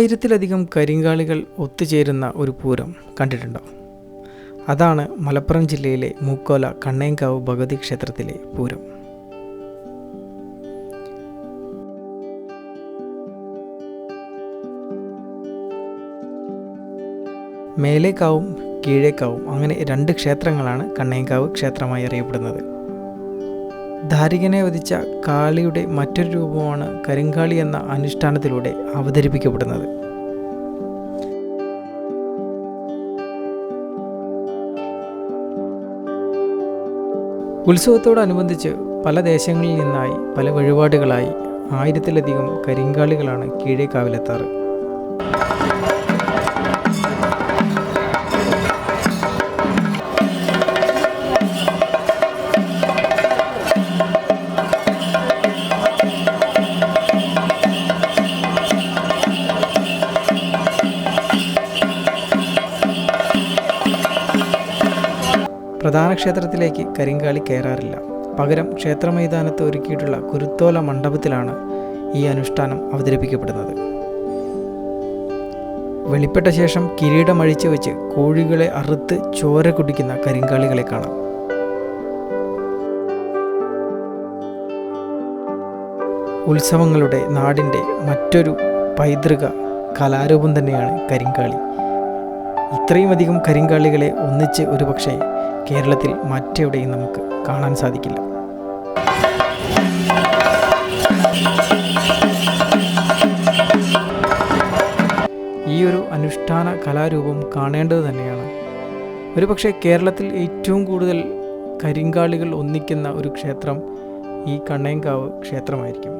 1000-ലധികം കരിങ്കാളികൾ ഒത്തുചേരുന്ന ഒരു പൂരം കണ്ടിട്ടുണ്ടോ? അതാണ് മലപ്പുറം ജില്ലയിലെ മൂക്കോല കണ്ണേങ്കാവ് ഭഗവതി ക്ഷേത്രത്തിലെ പൂരം. മേലേക്കാവും കീഴേക്കാവും അങ്ങനെ 2 ക്ഷേത്രങ്ങളാണ് കണ്ണേങ്കാവ് ക്ഷേത്രമായി അറിയപ്പെടുന്നത്. ധാരികനെ വധിച്ച കാളിയുടെ മറ്റൊരു രൂപമാണ് കരിങ്കാളി എന്ന അനുഷ്ഠാനത്തിലൂടെ അവതരിപ്പിക്കപ്പെടുന്നത്. ഉത്സവത്തോടനുബന്ധിച്ച് പല ദേശങ്ങളിൽ നിന്നായി പല വഴിപാടുകളായി 1000-ലധികം കരിങ്കാളികളാണ് കീഴേക്കാവിലെത്താറ്. പ്രധാന ക്ഷേത്രത്തിലേക്ക് കരിങ്കാളി കയറാറില്ല. പകരം ക്ഷേത്രമൈതാനത്ത് ഒരുക്കിയിട്ടുള്ള കുരുത്തോല മണ്ഡപത്തിലാണ് ഈ അനുഷ്ഠാനം അവതരിപ്പിക്കപ്പെടുന്നത്. വെളിപ്പെട്ട ശേഷം കിരീടമഴിച്ചു വെച്ച് കോഴികളെ അറുത്ത് ചോര കുടിക്കുന്ന കരിങ്കാളികളെ കാണാം. ഉത്സവങ്ങളുടെ നാടിൻ്റെ മറ്റൊരു പൈതൃക കലാരൂപം തന്നെയാണ് കരിങ്കാളി. ഇത്രയും അധികം കരിങ്കാളികളെ ഒന്നിച്ച് ഒരുപക്ഷെ കേരളത്തിൽ മറ്റെവിടെയും നമുക്ക് കാണാൻ സാധിക്കില്ല. ഈ ഒരു അനുഷ്ഠാന കലാരൂപം കാണേണ്ടത് തന്നെയാണ്. ഒരുപക്ഷെ കേരളത്തിൽ ഏറ്റവും കൂടുതൽ കരിങ്കാളികൾ ഒന്നിക്കുന്ന ഒരു ക്ഷേത്രം ഈ കണ്ണേങ്കാവ് ക്ഷേത്രമായിരിക്കും.